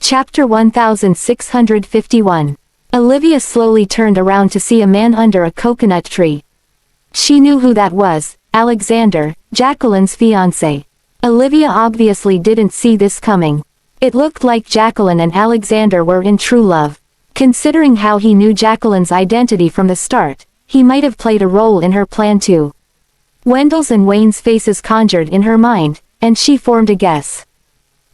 Chapter 1651. Olivia slowly turned around to see a man under a coconut tree. She knew who that was, Alexander, Jacqueline's fiancé. Olivia obviously didn't see this coming. It looked like Jacqueline and Alexander were in true love. Considering how he knew Jacqueline's identity from the start, he might have played a role in her plan too. Wendell's and Wayne's faces conjured in her mind, and she formed a guess.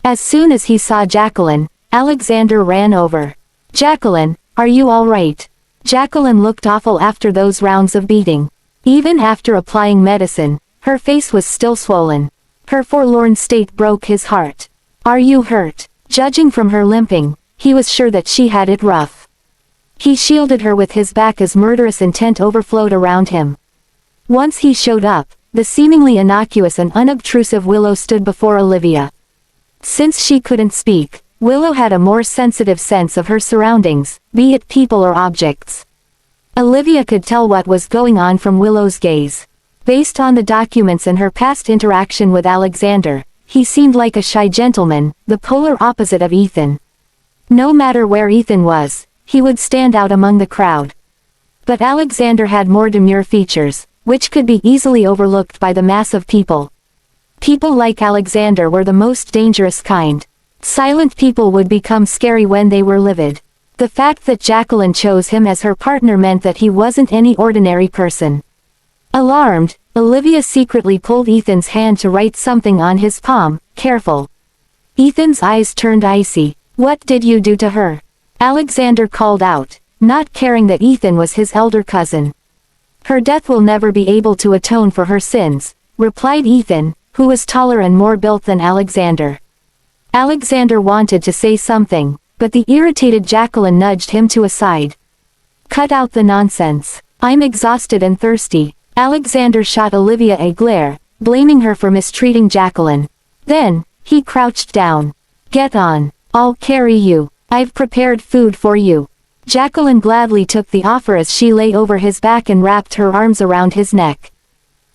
As soon as he saw Jacqueline, Alexander ran over. "Jacqueline, are you all right?" Jacqueline looked awful after those rounds of beating. Even after applying medicine, her face was still swollen. Her forlorn state broke his heart. "Are you hurt?" Judging from her limping, he was sure that she had it rough. He shielded her with his back as murderous intent overflowed around him. Once he showed up, the seemingly innocuous and unobtrusive Willow stood before Olivia. Since she couldn't speak, Willow had a more sensitive sense of her surroundings, be it people or objects. Olivia could tell what was going on from Willow's gaze. Based on the documents and her past interaction with Alexander, he seemed like a shy gentleman, the polar opposite of Ethan. No matter where Ethan was, he would stand out among the crowd. But Alexander had more demure features, which could be easily overlooked by the mass of people. People like Alexander were the most dangerous kind. Silent people would become scary when they were livid. The fact that Jacqueline chose him as her partner meant that he wasn't any ordinary person. Alarmed, Olivia secretly pulled Ethan's hand to write something on his palm. "Careful." Ethan's eyes turned icy. "What did you do to her?" Alexander called out, not caring that Ethan was his elder cousin. "Her death will never be able to atone for her sins," replied Ethan, who was taller and more built than Alexander. Alexander wanted to say something, but the irritated Jacqueline nudged him to a side. "Cut out the nonsense. I'm exhausted and thirsty." Alexander shot Olivia a glare, blaming her for mistreating Jacqueline. Then, he crouched down. "Get on. I'll carry you. I've prepared food for you." Jacqueline gladly took the offer as she lay over his back and wrapped her arms around his neck.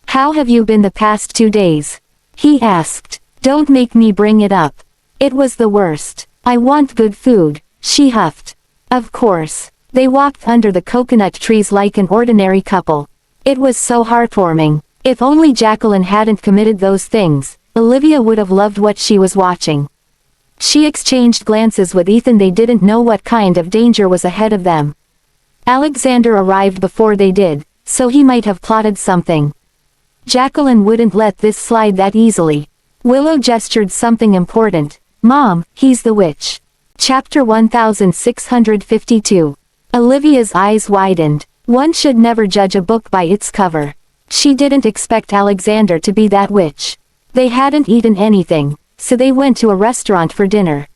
"How have you been the past 2 days?" he asked. "Don't make me bring it up. It was the worst. I want good food," she huffed. Of course. They walked under the coconut trees like an ordinary couple. It was so heartwarming. If only Jacqueline hadn't committed those things, Olivia would have loved what she was watching. She exchanged glances with Ethan. They didn't know what kind of danger was ahead of them. Alexander arrived before they did, so he might have plotted something. Jacqueline wouldn't let this slide that easily. Willow gestured something important. "Mom, he's the witch." Chapter 1652. Olivia's eyes widened. One should never judge a book by its cover. She didn't expect Alexander to be that witch. They hadn't eaten anything, so they went to a restaurant for dinner.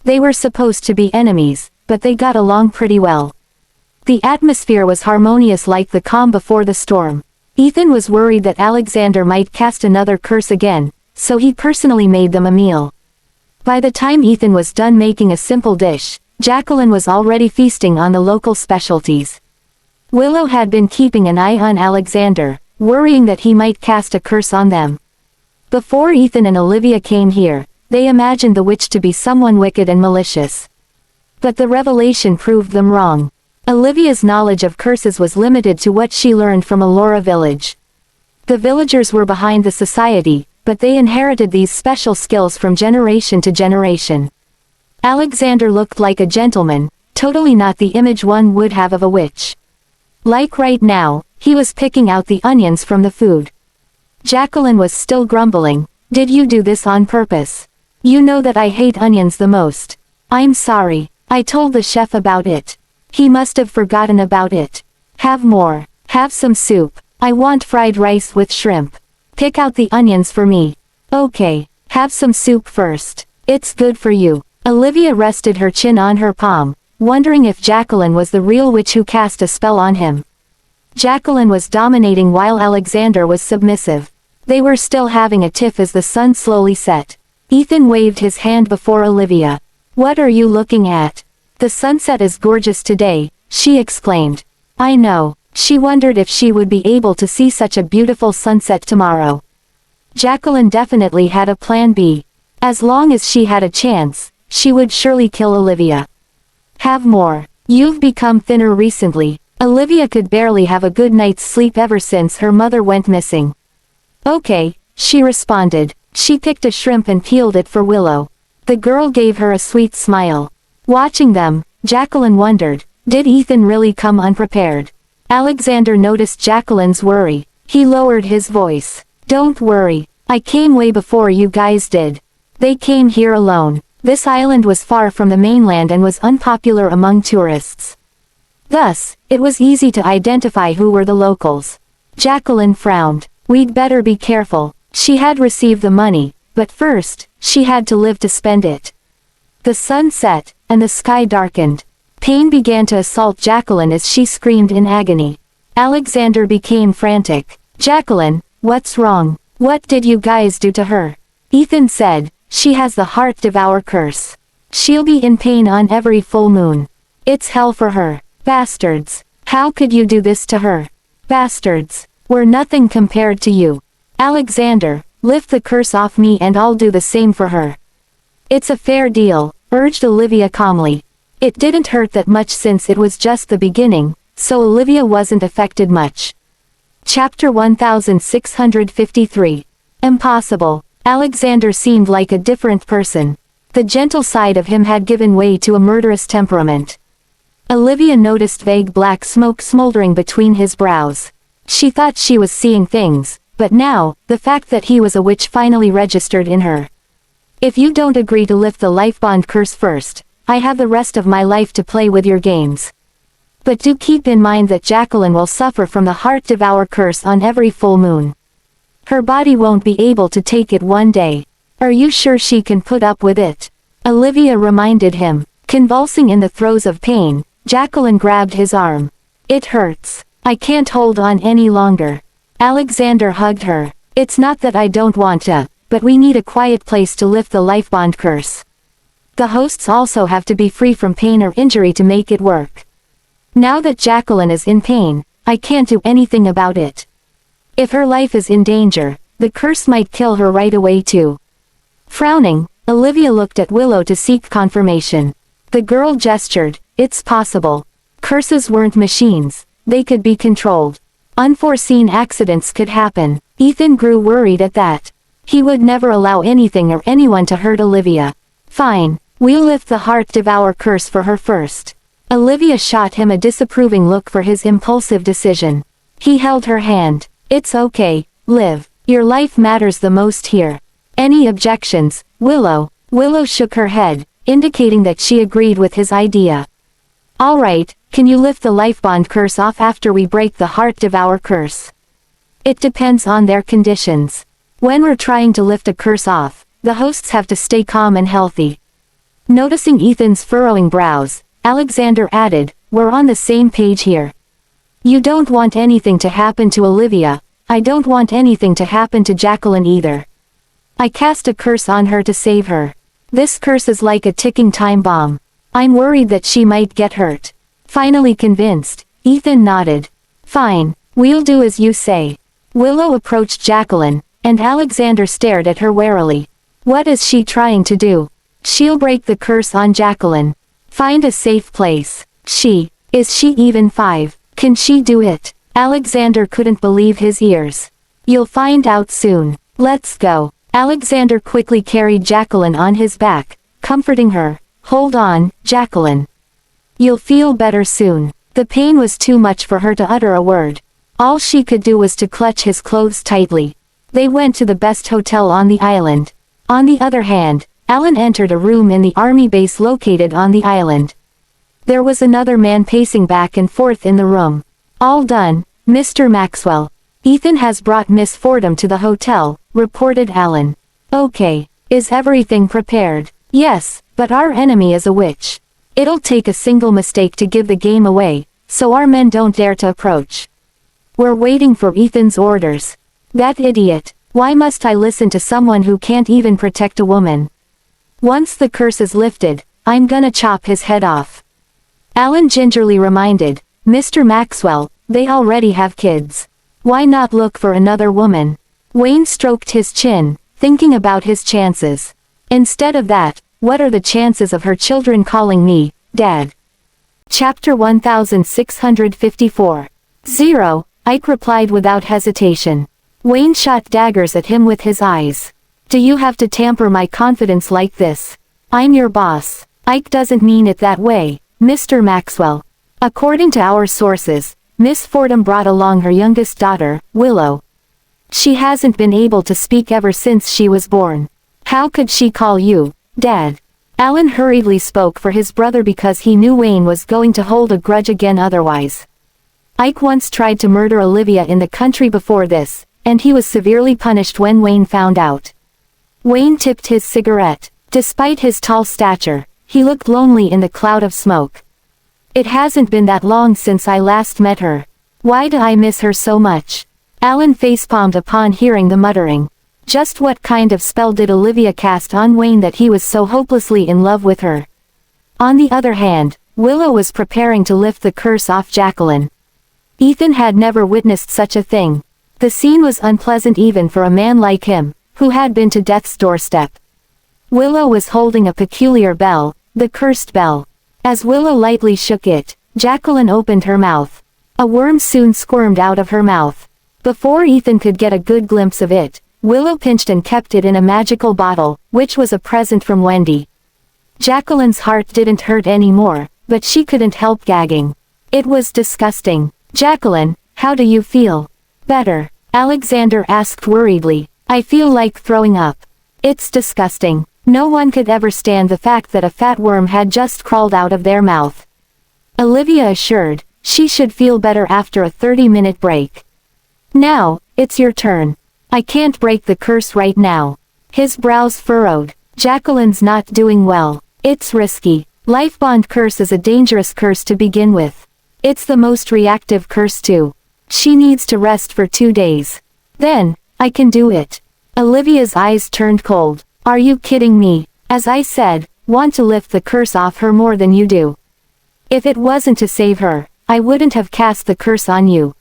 They were supposed to be enemies, but they got along pretty well. The atmosphere was harmonious like the calm before the storm. Ethan was worried that Alexander might cast another curse again, so he personally made them a meal. By the time Ethan was done making a simple dish, Jacqueline was already feasting on the local specialties. Willow had been keeping an eye on Alexander, worrying that he might cast a curse on them. Before Ethan and Olivia came here, they imagined the witch to be someone wicked and malicious. But the revelation proved them wrong. Olivia's knowledge of curses was limited to what she learned from Elora village. The villagers were behind the society, but they inherited these special skills from generation to generation. Alexander looked like a gentleman, totally not the image one would have of a witch. Like right now, he was picking out the onions from the food. Jacqueline was still grumbling. "Did you do this on purpose? You know that I hate onions the most." "I'm sorry. I told the chef about it. He must have forgotten about it." "Have more. Have some soup. I want fried rice with shrimp. Pick out the onions for me." "Okay. Have some soup first. It's good for you." Olivia rested her chin on her palm, wondering if Jacqueline was the real witch who cast a spell on him. Jacqueline was dominating while Alexander was submissive. They were still having a tiff as the sun slowly set. Ethan waved his hand before Olivia. "What are you looking at?" "The sunset is gorgeous today," she exclaimed. "I know." She wondered if she would be able to see such a beautiful sunset tomorrow. Jacqueline definitely had a plan B. As long as she had a chance, she would surely kill Olivia. Have more. You've become thinner recently. Olivia could barely have a good night's sleep ever since her mother went missing. Okay, she responded. She picked a shrimp and peeled it for Willow. The girl gave her a sweet smile. Watching them, Jacqueline wondered, did Ethan really come unprepared? Alexander noticed Jacqueline's worry. He lowered his voice. Don't worry. I came way before you guys did. They came here alone. This island was far from the mainland and was unpopular among tourists. Thus, it was easy to identify who were the locals. Jacqueline frowned. We'd better be careful. She had received the money, but first, she had to live to spend it. The sun set, and the sky darkened. Pain began to assault Jacqueline as she screamed in agony. Alexander became frantic. Jacqueline, what's wrong? What did you guys do to her? Ethan said, she has the heart devour curse. She'll be in pain on every full moon. It's hell for her. Bastards. How could you do this to her? Bastards. We're nothing compared to you. Alexander, lift the curse off me and I'll do the same for her. It's a fair deal, urged Olivia calmly. It didn't hurt that much since it was just the beginning, so Olivia wasn't affected much. Chapter 1653. Impossible. Alexander seemed like a different person. The gentle side of him had given way to a murderous temperament. Olivia noticed vague black smoke smoldering between his brows. She thought she was seeing things, but now, the fact that he was a witch finally registered in her. If you don't agree to lift the life bond curse first, I have the rest of my life to play with your games. But do keep in mind that Jacqueline will suffer from the heart devour curse on every full moon. Her body won't be able to take it one day. Are you sure she can put up with it? Olivia reminded him. Convulsing in the throes of pain, Jacqueline grabbed his arm. It hurts. I can't hold on any longer. Alexander hugged her. It's not that I don't want to, but we need a quiet place to lift the life bond curse. The hosts also have to be free from pain or injury to make it work. Now that Jacqueline is in pain, I can't do anything about it. If her life is in danger, the curse might kill her right away too. Frowning, Olivia looked at Willow to seek confirmation. The girl gestured. It's possible. Curses weren't machines. They could be controlled. Unforeseen accidents could happen. Ethan grew worried at that. He would never allow anything or anyone to hurt Olivia. Fine, we'll lift the heart devour curse for her first. Olivia shot him a disapproving look for his impulsive decision. He held her hand. It's okay, Liv. Your life matters the most here. Any objections, Willow? Willow shook her head, indicating that she agreed with his idea. All right, can you lift the life bond curse off after we break the heart devour curse? It depends on their conditions. When we're trying to lift a curse off, the hosts have to stay calm and healthy. Noticing Ethan's furrowing brows, Alexander added, we're on the same page here. You don't want anything to happen to Olivia. I don't want anything to happen to Jacqueline either. I cast a curse on her to save her. This curse is like a ticking time bomb. I'm worried that she might get hurt. Finally convinced, Ethan nodded. Fine, we'll do as you say. Willow approached Jacqueline, and Alexander stared at her warily. What is she trying to do? She'll break the curse on Jacqueline. Find a safe place. Is she even 5? Can she do it? Alexander couldn't believe his ears. You'll find out soon. Let's go. Alexander quickly carried Jacqueline on his back, comforting her. Hold on, Jacqueline. You'll feel better soon. The pain was too much for her to utter a word. All she could do was to clutch his clothes tightly. They went to the best hotel on the island. On the other hand, Alan entered a room in the army base located on the island. There was another man pacing back and forth in the room. All done, Mr. Maxwell. Ethan has brought Miss Fordham to the hotel, reported Alan. Okay. Is everything prepared? Yes, but our enemy is a witch. It'll take a single mistake to give the game away, so our men don't dare to approach. We're waiting for Ethan's orders. That idiot. Why must I listen to someone who can't even protect a woman? Once the curse is lifted, I'm gonna chop his head off. Alan gingerly reminded, Mr. Maxwell, they already have kids. Why not look for another woman? Wayne stroked his chin, thinking about his chances. Instead of that, What are the chances of her children calling me, Dad? Chapter 1654. 0. Ike replied without hesitation. Wayne shot daggers at him with his eyes. Do you have to tamper my confidence like this? I'm your boss. Ike doesn't mean it that way, Mr. Maxwell. According to our sources, Miss Fordham brought along her youngest daughter, Willow. She hasn't been able to speak ever since she was born. How could she call you, Dad? Alan hurriedly spoke for his brother because he knew Wayne was going to hold a grudge again otherwise. Ike once tried to murder Olivia in the country before this, and he was severely punished when Wayne found out. Wayne tipped his cigarette. Despite his tall stature, he looked lonely in the cloud of smoke. It hasn't been that long since I last met her. Why do I miss her so much? Alan facepalmed upon hearing the muttering. Just what kind of spell did Olivia cast on Wayne that he was so hopelessly in love with her? On the other hand, Willow was preparing to lift the curse off Jacqueline. Ethan had never witnessed such a thing. The scene was unpleasant even for a man like him, who had been to death's doorstep. Willow was holding a peculiar bell, the cursed bell. As Willow lightly shook it, Jacqueline opened her mouth. A worm soon squirmed out of her mouth. Before Ethan could get a good glimpse of it, Willow pinched and kept it in a magical bottle, which was a present from Wendy. Jacqueline's heart didn't hurt anymore, but she couldn't help gagging. It was disgusting. Jacqueline, how do you feel? Better, Alexander asked worriedly. I feel like throwing up. It's disgusting. No one could ever stand the fact that a fat worm had just crawled out of their mouth. Olivia assured, she should feel better after a 30-minute break. Now, it's your turn. I can't break the curse right now. His brows furrowed. Jacqueline's not doing well. It's risky. Life bond curse is a dangerous curse to begin with. It's the most reactive curse too. She needs to rest for 2 days. Then, I can do it. Olivia's eyes turned cold. Are you kidding me? As I said, want to lift the curse off her more than you do. If it wasn't to save her, I wouldn't have cast the curse on you.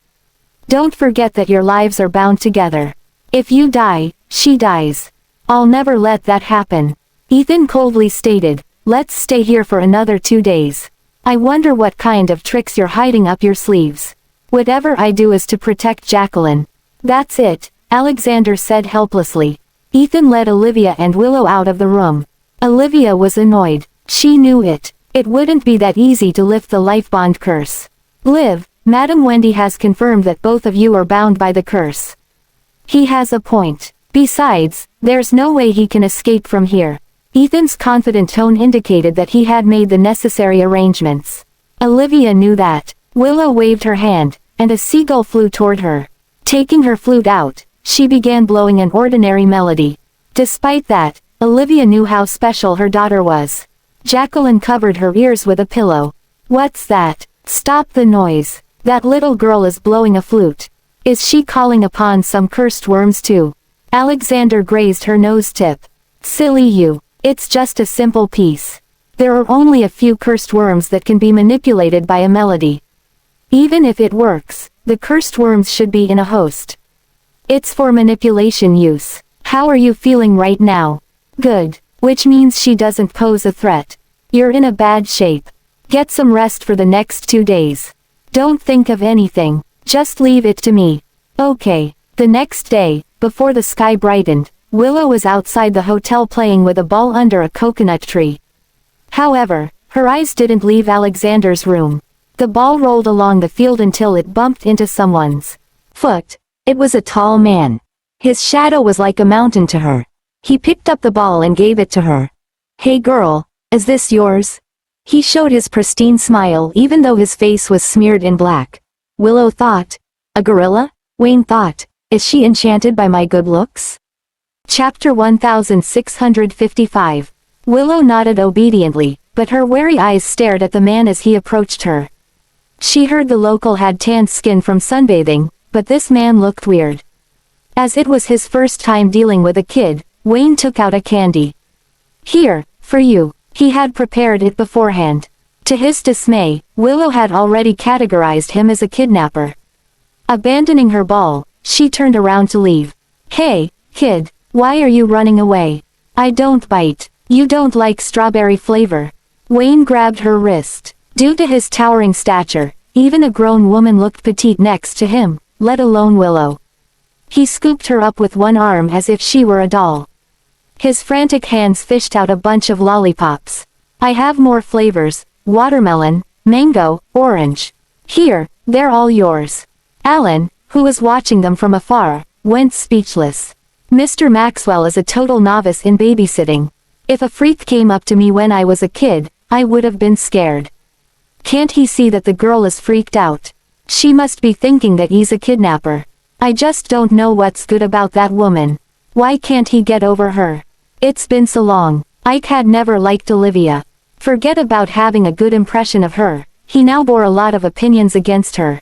Don't forget that your lives are bound together. If you die, she dies. I'll never let that happen. Ethan coldly stated, let's stay here for another 2 days. I wonder what kind of tricks you're hiding up your sleeves. Whatever I do is to protect Jacqueline. That's it, Alexander said helplessly. Ethan led Olivia and Willow out of the room. Olivia was annoyed. She knew it. It wouldn't be that easy to lift the life bond curse. Liv, Madam Wendy has confirmed that both of you are bound by the curse. He has a point. Besides, there's no way he can escape from here. Ethan's confident tone indicated that he had made the necessary arrangements. Olivia knew that. Willow waved her hand, and a seagull flew toward her. Taking her flute out, she began blowing an ordinary melody. Despite that, Olivia knew how special her daughter was. Jacqueline covered her ears with a pillow. What's that? Stop the noise. That little girl is blowing a flute. Is she calling upon some cursed worms too? Alexander grazed her nose tip. Silly you. It's just a simple piece. There are only a few cursed worms that can be manipulated by a melody. Even if it works, the cursed worms should be in a host. It's for manipulation use. How are you feeling right now? Good. Which means she doesn't pose a threat. You're in a bad shape. Get some rest for the next 2 days. Don't think of anything. Just leave it to me. Okay. The next day, before the sky brightened, Willow was outside the hotel playing with a ball under a coconut tree. However, her eyes didn't leave Alexander's room. The ball rolled along the field until it bumped into someone's foot. It was a tall man. His shadow was like a mountain to her. He picked up the ball and gave it to her. Hey girl, is this yours? He showed his pristine smile even though his face was smeared in black. Willow thought. A gorilla? Wayne thought. Is she enchanted by my good looks? Chapter 1655. Willow nodded obediently, but her wary eyes stared at the man as he approached her. She heard the local had tanned skin from sunbathing, but this man looked weird. As it was his first time dealing with a kid, Wayne took out a candy. Here, for you. He had prepared it beforehand. To his dismay, Willow had already categorized him as a kidnapper. Abandoning her ball, she turned around to leave. Hey, kid, why are you running away? I don't bite. You don't like strawberry flavor? Wayne grabbed her wrist. Due to his towering stature, even a grown woman looked petite next to him, let alone Willow. He scooped her up with one arm as if she were a doll. His frantic hands fished out a bunch of lollipops. I have more flavors: watermelon, mango, orange. Here, they're all yours. Alan, who was watching them from afar, went speechless. Mr. Maxwell is a total novice in babysitting. If a freak came up to me when I was a kid, I would have been scared. Can't he see that the girl is freaked out? She must be thinking that he's a kidnapper. I just don't know what's good about that woman. Why can't he get over her? It's been so long. Ike had never liked Olivia. Forget about having a good impression of her, he now bore a lot of opinions against her.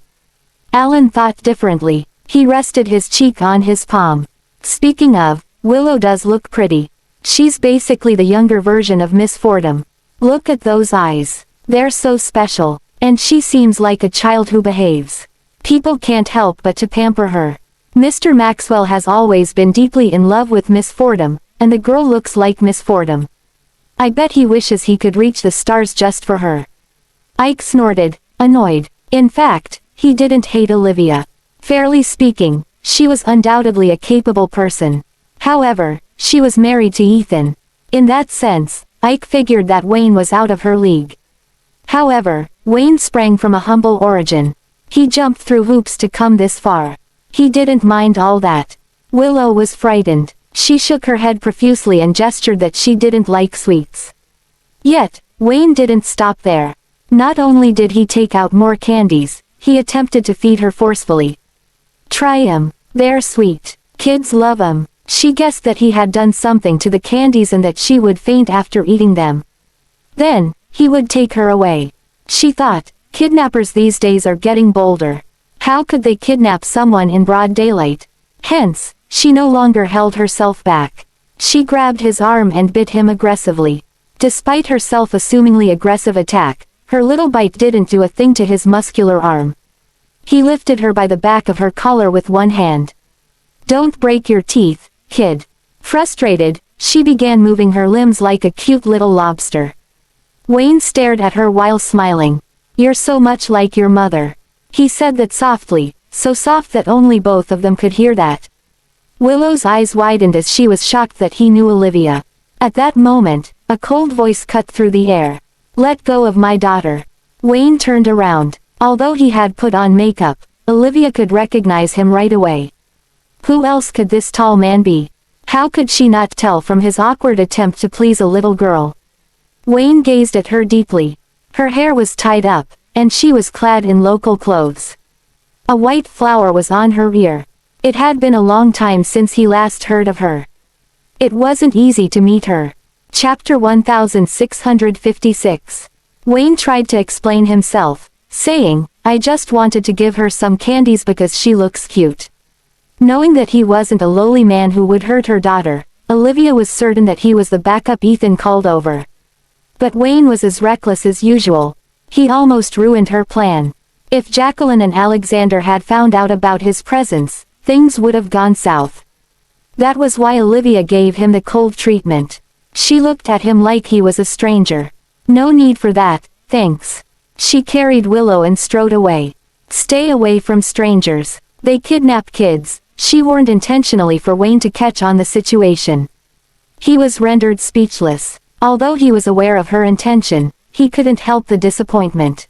Alan thought differently. He rested his cheek on his palm. Speaking of, Willow does look pretty. She's basically the younger version of Miss Fordham. Look at those eyes. They're so special, and she seems like a child who behaves. People can't help but to pamper her. Mr. Maxwell has always been deeply in love with Miss Fordham, and the girl looks like Miss Fordham. I bet he wishes he could reach the stars just for her. Ike snorted, annoyed. In fact, he didn't hate Olivia. Fairly speaking, she was undoubtedly a capable person. However, she was married to Ethan. In that sense, Ike figured that Wayne was out of her league. However, Wayne sprang from a humble origin. He jumped through hoops to come this far. He didn't mind all that. Willow was frightened. She shook her head profusely and gestured that she didn't like sweets. Yet, Wayne didn't stop there. Not only did he take out more candies, he attempted to feed her forcefully. Try 'em. They're sweet. Kids love 'em. She guessed that he had done something to the candies and that she would faint after eating them. Then, he would take her away. She thought, kidnappers these days are getting bolder. How could they kidnap someone in broad daylight? Hence, she no longer held herself back. She grabbed his arm and bit him aggressively. Despite her self-assumingly aggressive attack, her little bite didn't do a thing to his muscular arm. He lifted her by the back of her collar with one hand. Don't break your teeth, kid. Frustrated, she began moving her limbs like a cute little lobster. Wayne stared at her while smiling. You're so much like your mother. He said that softly, so soft that only both of them could hear that. Willow's eyes widened as she was shocked that he knew Olivia. At that moment, a cold voice cut through the air. Let go of my daughter. Wayne turned around. Although he had put on makeup, Olivia could recognize him right away. Who else could this tall man be? How could she not tell from his awkward attempt to please a little girl? Wayne gazed at her deeply. Her hair was tied up, and she was clad in local clothes. A white flower was on her ear. It had been a long time since he last heard of her. It wasn't easy to meet her. Chapter 1656. Wayne tried to explain himself, saying, I just wanted to give her some candies because she looks cute. Knowing that he wasn't a lowly man who would hurt her daughter, Olivia was certain that he was the backup Ethan called over. But Wayne was as reckless as usual. He almost ruined her plan. If Jacqueline and Alexander had found out about his presence, things would have gone south. That was why Olivia gave him the cold treatment. She looked at him like he was a stranger. No need for that, thanks. She carried Willow and strode away. Stay away from strangers. They kidnap kids, she warned intentionally for Wayne to catch on the situation. He was rendered speechless. Although he was aware of her intention, he couldn't help the disappointment.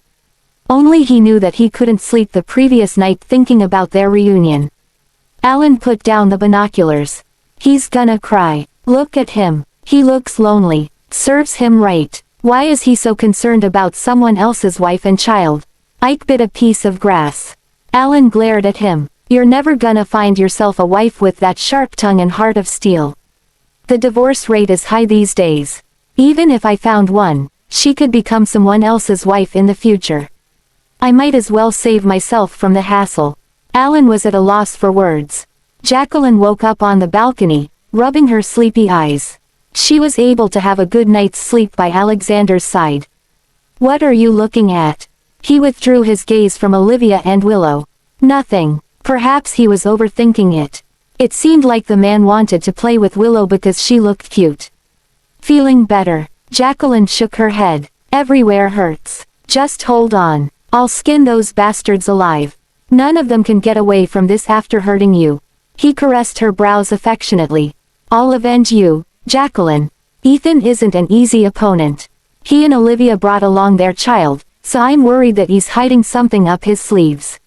Only he knew that he couldn't sleep the previous night thinking about their reunion. Alan put down the binoculars. He's gonna cry. Look at him. He looks lonely. Serves him right. Why is he so concerned about someone else's wife and child? Ike bit a piece of grass. Alan glared at him. You're never gonna find yourself a wife with that sharp tongue and heart of steel. The divorce rate is high these days. Even if I found one, she could become someone else's wife in the future. I might as well save myself from the hassle. Alan was at a loss for words. Jacqueline woke up on the balcony, rubbing her sleepy eyes. She was able to have a good night's sleep by Alexander's side. What are you looking at? He withdrew his gaze from Olivia and Willow. Nothing. Perhaps he was overthinking it. It seemed like the man wanted to play with Willow because she looked cute. Feeling better. Jacqueline shook her head. Everywhere hurts. Just hold on. I'll skin those bastards alive. None of them can get away from this after hurting you. He caressed her brows affectionately. I'll avenge you, Jacqueline. Ethan isn't an easy opponent. He and Olivia brought along their child, so I'm worried that he's hiding something up his sleeves.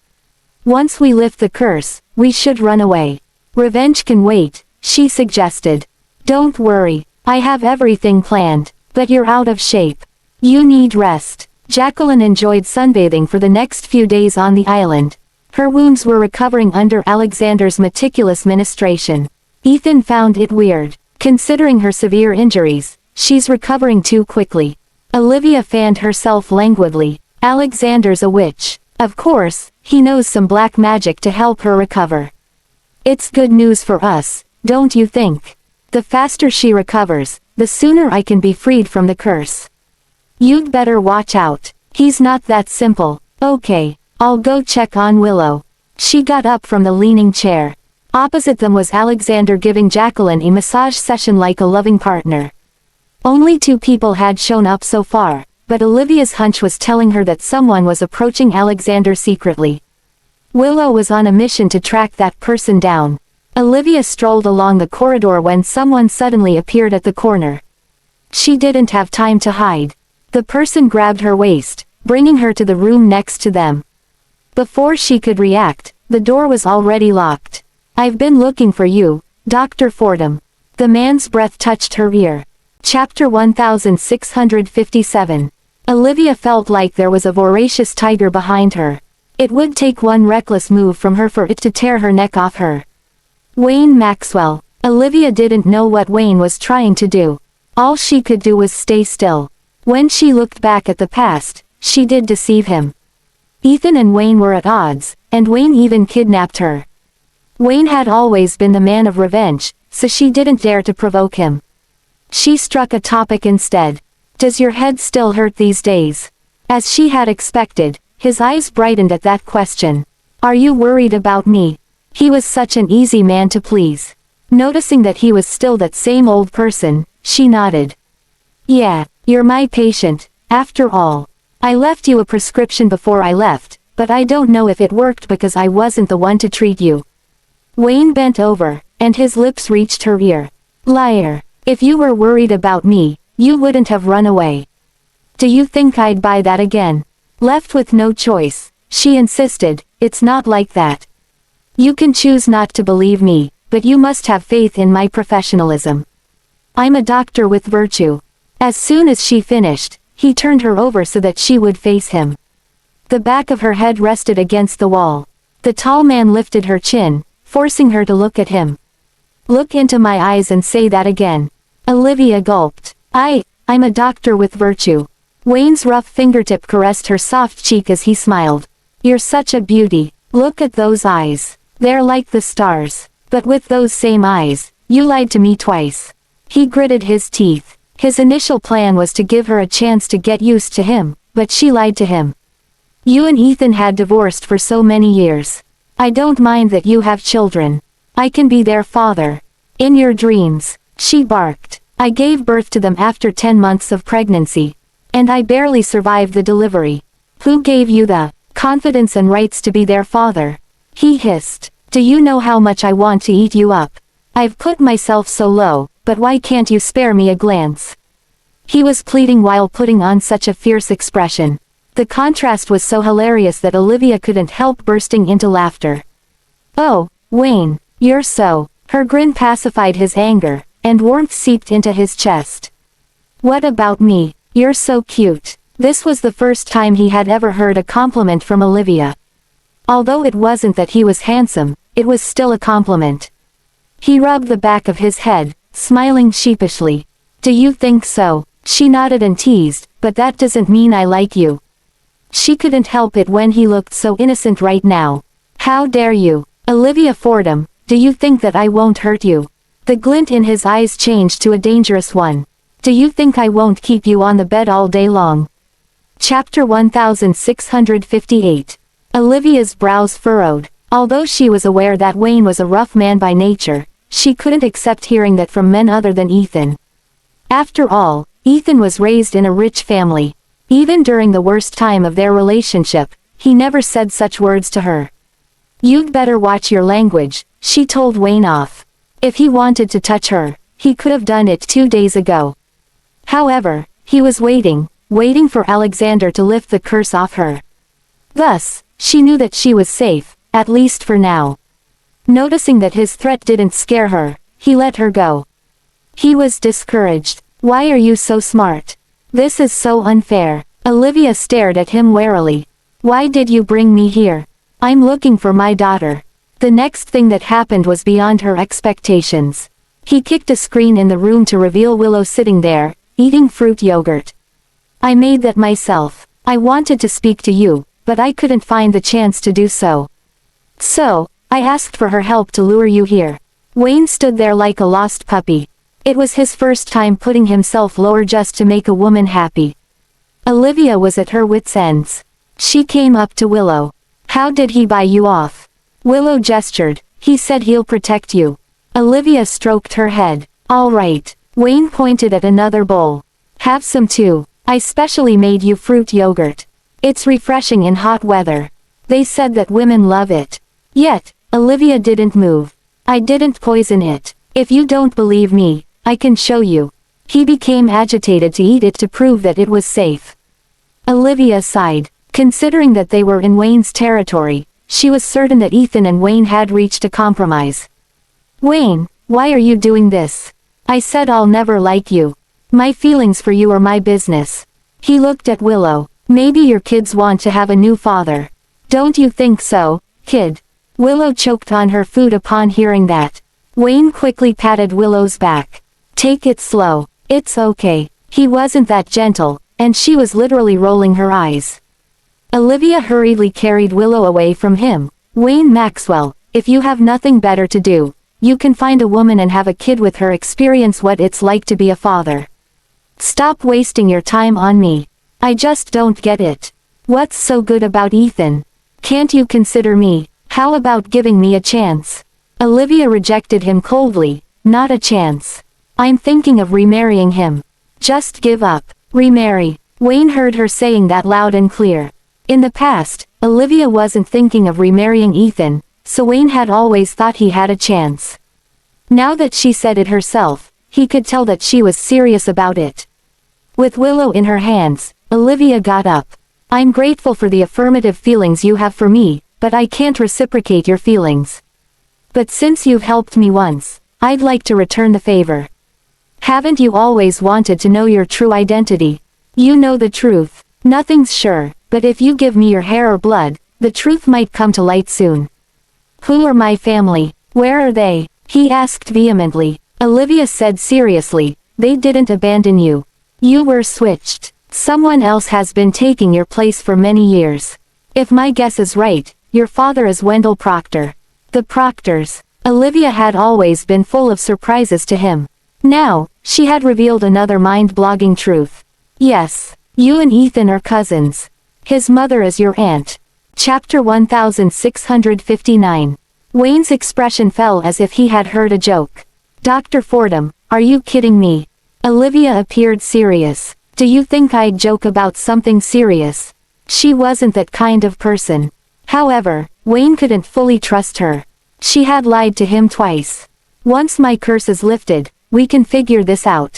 Once we lift the curse, we should run away. Revenge can wait, she suggested. Don't worry, I have everything planned, but you're out of shape. You need rest. Jacqueline enjoyed sunbathing for the next few days on the island. Her wounds were recovering under Alexander's meticulous ministration. Ethan found it weird. Considering her severe injuries, she's recovering too quickly. Olivia fanned herself languidly. Alexander's a witch. Of course, he knows some black magic to help her recover. It's good news for us, don't you think? The faster she recovers, the sooner I can be freed from the curse. You'd better watch out. He's not that simple. Okay, I'll go check on Willow. She got up from the leaning chair. Opposite them was Alexander giving Jacqueline a massage session like a loving partner. Only 2 people had shown up so far, but Olivia's hunch was telling her that someone was approaching Alexander secretly. Willow was on a mission to track that person down. Olivia strolled along the corridor when someone suddenly appeared at the corner. She didn't have time to hide. The person grabbed her waist, bringing her to the room next to them. Before she could react, the door was already locked. I've been looking for you, Dr. Fordham. The man's breath touched her ear. Chapter 1657. Olivia felt like there was a voracious tiger behind her. It would take one reckless move from her for it to tear her neck off her. Wayne Maxwell. Olivia didn't know what Wayne was trying to do. All she could do was stay still. When she looked back at the past, she did deceive him. Ethan and Wayne were at odds, and Wayne even kidnapped her. Wayne had always been the man of revenge, so she didn't dare to provoke him. She struck a topic instead. Does your head still hurt these days? As she had expected, his eyes brightened at that question. Are you worried about me? He was such an easy man to please. Noticing that he was still that same old person, she nodded. Yeah, you're my patient, after all. I left you a prescription before I left, but I don't know if it worked because I wasn't the one to treat you. Wayne bent over, and his lips reached her ear. Liar. If you were worried about me, you wouldn't have run away. Do you think I'd buy that again? Left with no choice, she insisted, it's not like that. You can choose not to believe me, but you must have faith in my professionalism. I'm a doctor with virtue. As soon as she finished, he turned her over so that she would face him. The back of her head rested against the wall. The tall man lifted her chin, forcing her to look at him. Look into my eyes and say that again. Olivia gulped. I'm a doctor with virtue. Wayne's rough fingertip caressed her soft cheek as he smiled. You're such a beauty. Look at those eyes. They're like the stars. But with those same eyes, you lied to me twice. He gritted his teeth. His initial plan was to give her a chance to get used to him, but she lied to him. You and Ethan had divorced for so many years. I don't mind that you have children. I can be their father. In your dreams, she barked. I gave birth to them after 10 months of pregnancy. And I barely survived the delivery. Who gave you the confidence and rights to be their father? He hissed. Do you know how much I want to eat you up? I've put myself so low, but why can't you spare me a glance? He was pleading while putting on such a fierce expression. The contrast was so hilarious that Olivia couldn't help bursting into laughter. Oh, Wayne, you're so... Her grin pacified his anger, and warmth seeped into his chest. What about me? You're so cute. This was the first time he had ever heard a compliment from Olivia. Although it wasn't that he was handsome, it was still a compliment. He rubbed the back of his head, smiling sheepishly. Do you think so? She nodded and teased, but that doesn't mean I like you. She couldn't help it when he looked so innocent right now. How dare you? Olivia Fordham, do you think that I won't hurt you? The glint in his eyes changed to a dangerous one. Do you think I won't keep you on the bed all day long? Chapter 1658. Olivia's brows furrowed. Although she was aware that Wayne was a rough man by nature, she couldn't accept hearing that from men other than Ethan. After all, Ethan was raised in a rich family. Even during the worst time of their relationship, he never said such words to her. "You'd better watch your language," she told Wayne off. If he wanted to touch her, he could have done it 2 days ago. However, he was waiting for Alexander to lift the curse off her. Thus, she knew that she was safe, at least for now. Noticing that his threat didn't scare her, he let her go. He was discouraged. "Why are you so smart? This is so unfair." Olivia stared at him warily. "Why did you bring me here? I'm looking for my daughter." The next thing that happened was beyond her expectations. He kicked a screen in the room to reveal Willow sitting there, eating fruit yogurt. "I made that myself. I wanted to speak to you, but I couldn't find the chance to do so. So, I asked for her help to lure you here." Wayne stood there like a lost puppy. It was his first time putting himself lower just to make a woman happy. Olivia was at her wits' ends. She came up to Willow. "How did he buy you off?" Willow gestured. "He said he'll protect you." Olivia stroked her head. "All right." Wayne pointed at another bowl. "Have some too. I specially made you fruit yogurt. It's refreshing in hot weather. They said that women love it." Yet, Olivia didn't move. "I didn't poison it. If you don't believe me, I can show you." He became agitated to eat it to prove that it was safe. Olivia sighed. Considering that they were in Wayne's territory, she was certain that Ethan and Wayne had reached a compromise. "Wayne, why are you doing this? I said I'll never like you. My feelings for you are my business." He looked at Willow. "Maybe your kids want to have a new father. Don't you think so, kid?" Willow choked on her food upon hearing that. Wayne quickly patted Willow's back. "Take it slow. It's okay." He wasn't that gentle, and she was literally rolling her eyes. Olivia hurriedly carried Willow away from him. "Wayne Maxwell, if you have nothing better to do, you can find a woman and have a kid with her, experience what it's like to be a father. Stop wasting your time on me. I just don't get it. What's so good about Ethan? Can't you consider me? How about giving me a chance?" Olivia rejected him coldly. "Not a chance. I'm thinking of remarrying him. Just give up." "Remarry." Wayne heard her saying that loud and clear. In the past, Olivia wasn't thinking of remarrying Ethan, so Wayne had always thought he had a chance. Now that she said it herself, he could tell that she was serious about it. With Willow in her hands, Olivia got up. "I'm grateful for the affirmative feelings you have for me, but I can't reciprocate your feelings. But since you've helped me once, I'd like to return the favor. Haven't you always wanted to know your true identity? You know the truth. Nothing's sure, but if you give me your hair or blood, the truth might come to light soon." "Who are my family? Where are they?" he asked vehemently. Olivia said seriously, "They didn't abandon you. You were switched. Someone else has been taking your place for many years. If my guess is right, your father is Wendell Proctor." The Proctors. Olivia had always been full of surprises to him. Now, she had revealed another mind-blogging truth. "Yes, you and Ethan are cousins. His mother is your aunt." Chapter 1659. Wayne's expression fell as if he had heard a joke. "Dr. Fordham, are you kidding me?" Olivia appeared serious. "Do you think I'd joke about something serious?" She wasn't that kind of person. However, Wayne couldn't fully trust her. She had lied to him twice. "Once my curse is lifted, we can figure this out.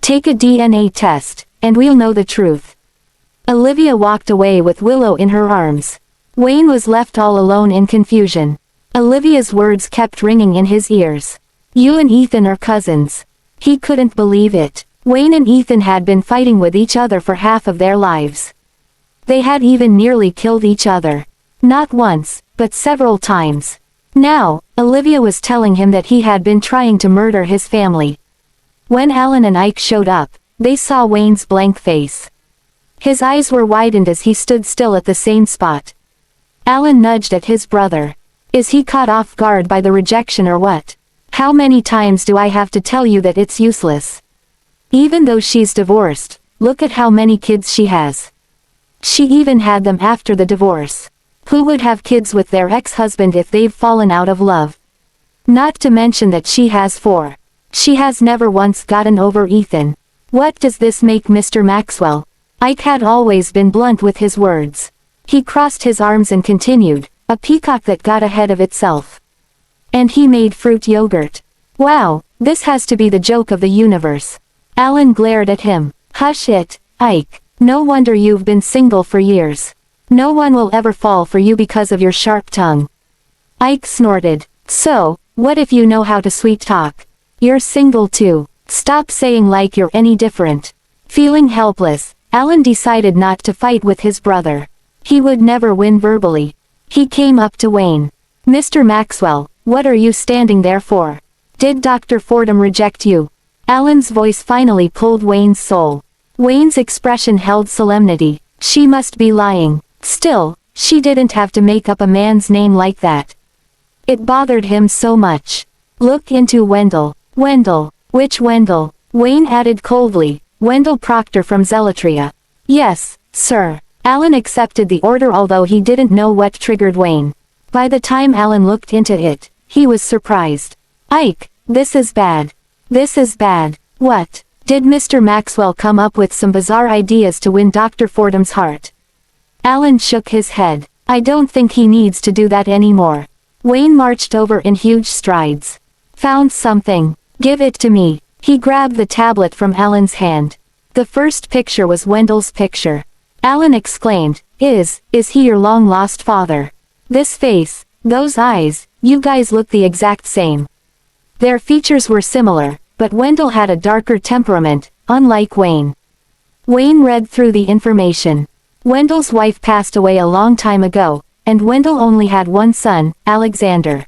Take a DNA test, and we'll know the truth." Olivia walked away with Willow in her arms. Wayne was left all alone in confusion. Olivia's words kept ringing in his ears. "You and Ethan are cousins." He couldn't believe it. Wayne and Ethan had been fighting with each other for half of their lives. They had even nearly killed each other. Not once, but several times. Now, Olivia was telling him that he had been trying to murder his family. When Alan and Ike showed up, they saw Wayne's blank face. His eyes were widened as he stood still at the same spot. Alan nudged at his brother. "Is he caught off guard by the rejection or what? How many times do I have to tell you that it's useless? Even though she's divorced, look at how many kids she has. She even had them after the divorce. Who would have kids with their ex-husband if they've fallen out of love? Not to mention that she has 4. She has never once gotten over Ethan. What does this make, Mr. Maxwell? Ike had always been blunt with his words. He crossed his arms and continued, a peacock that got ahead of itself. And he made fruit yogurt. Wow, this has to be the joke of the universe. Alan glared at him. Hush it, Ike. No wonder you've been single for years. No one will ever fall for you because of your sharp tongue. Ike snorted. So, what if you know how to sweet talk? You're single too. Stop saying like you're any different. Feeling helpless, Alan decided not to fight with his brother. He would never win verbally. He came up to Wayne. Mr. Maxwell, what are you standing there for? Did Dr. Fordham reject you? Alan's voice finally pulled Wayne's soul. Wayne's expression held solemnity. She must be lying. Still, she didn't have to make up a man's name like that. It bothered him so much. Look into Wendell. Wendell. Which Wendell? Wayne added coldly. Wendell Proctor from Zealotria. Yes, sir. Alan accepted the order, although he didn't know what triggered Wayne. By the time Alan looked into it, he was surprised. Ike, this is bad. This is bad. What? Did Mr. Maxwell come up with some bizarre ideas to win Dr. Fordham's heart? Alan shook his head. I don't think he needs to do that anymore. Wayne marched over in huge strides. Found something. Give it to me. He grabbed the tablet from Alan's hand. The first picture was Wendell's picture. Alan exclaimed, Is he your long-lost father? This face, those eyes, you guys look the exact same. Their features were similar, but Wendell had a darker temperament, unlike Wayne. Wayne read through the information. Wendell's wife passed away a long time ago, and Wendell only had one son, Alexander.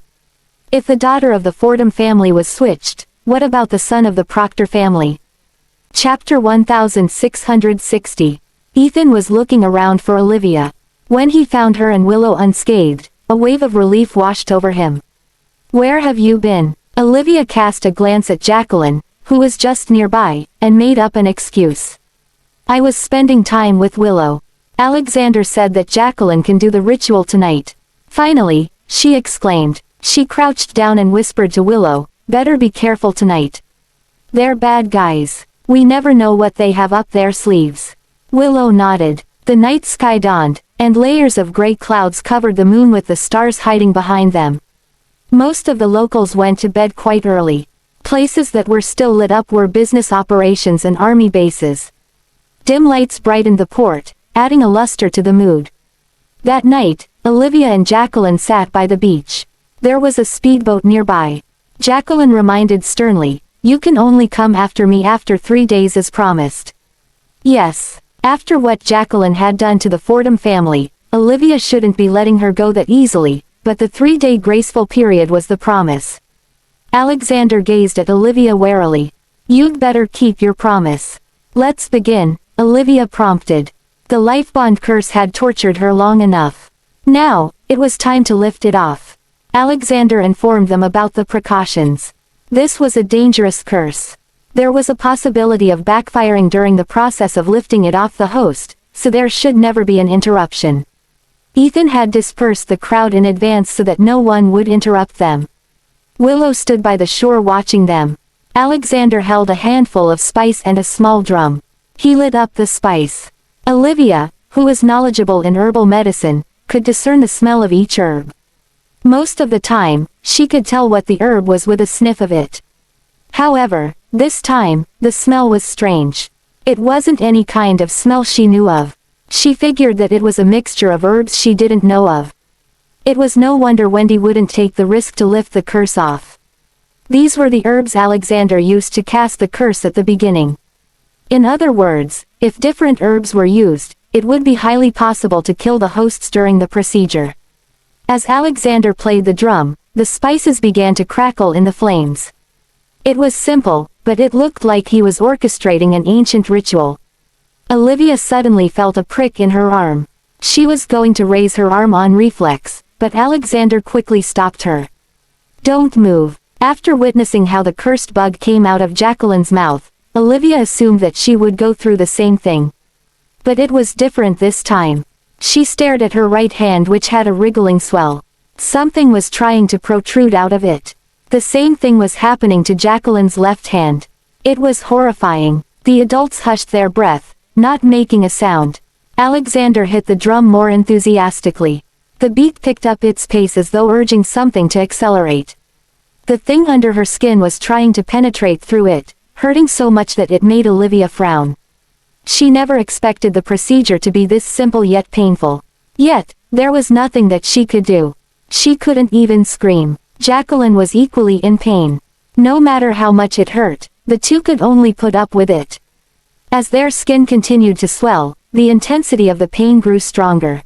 If the daughter of the Fordham family was switched, what about the son of the Proctor family? Chapter 1660. Ethan was looking around for Olivia. When he found her and Willow unscathed, a wave of relief washed over him. Where have you been? Olivia cast a glance at Jacqueline, who was just nearby, and made up an excuse. I was spending time with Willow. Alexander said that Jacqueline can do the ritual tonight. Finally, she exclaimed. She crouched down and whispered to Willow, better be careful tonight. They're bad guys. We never know what they have up their sleeves. Willow nodded. The night sky dawned, and layers of gray clouds covered the moon with the stars hiding behind them. Most of the locals went to bed quite early. Places that were still lit up were business operations and army bases. Dim lights brightened the port, adding a luster to the mood. That night, Olivia and Jacqueline sat by the beach. There was a speedboat nearby. Jacqueline reminded sternly, you can only come after me after 3 days as promised. Yes. After what Jacqueline had done to the Fordham family, Olivia shouldn't be letting her go that easily, but the 3-day graceful period was the promise. Alexander gazed at Olivia warily. You'd better keep your promise. Let's begin, Olivia prompted. The life bond curse had tortured her long enough. Now, it was time to lift it off. Alexander informed them about the precautions. This was a dangerous curse. There was a possibility of backfiring during the process of lifting it off the host, so there should never be an interruption. Ethan had dispersed the crowd in advance so that no one would interrupt them. Willow stood by the shore watching them. Alexander held a handful of spice and a small drum. He lit up the spice. Olivia, who was knowledgeable in herbal medicine, could discern the smell of each herb. Most of the time, she could tell what the herb was with a sniff of it. However, this time, the smell was strange. It wasn't any kind of smell she knew of. She figured that it was a mixture of herbs she didn't know of. It was no wonder Wendy wouldn't take the risk to lift the curse off. These were the herbs Alexander used to cast the curse at the beginning. In other words, if different herbs were used, it would be highly possible to kill the hosts during the procedure. As Alexander played the drum, the spices began to crackle in the flames. It was simple, but it looked like he was orchestrating an ancient ritual. Olivia suddenly felt a prick in her arm. She was going to raise her arm on reflex, but Alexander quickly stopped her. Don't move. After witnessing how the cursed bug came out of Jacqueline's mouth, Olivia assumed that she would go through the same thing. But it was different this time. She stared at her right hand, which had a wriggling swell. Something was trying to protrude out of it. The same thing was happening to Jacqueline's left hand. It was horrifying. The adults hushed their breath, not making a sound. Alexander hit the drum more enthusiastically. The beat picked up its pace as though urging something to accelerate. The thing under her skin was trying to penetrate through it, hurting so much that it made Olivia frown. She never expected the procedure to be this simple yet painful. Yet, there was nothing that she could do. She couldn't even scream. Jacqueline was equally in pain. No matter how much it hurt, the two could only put up with it. As their skin continued to swell, the intensity of the pain grew stronger.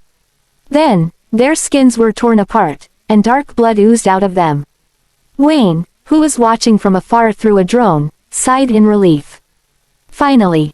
Then, their skins were torn apart, and dark blood oozed out of them. Wayne, who was watching from afar through a drone, sighed in relief. Finally,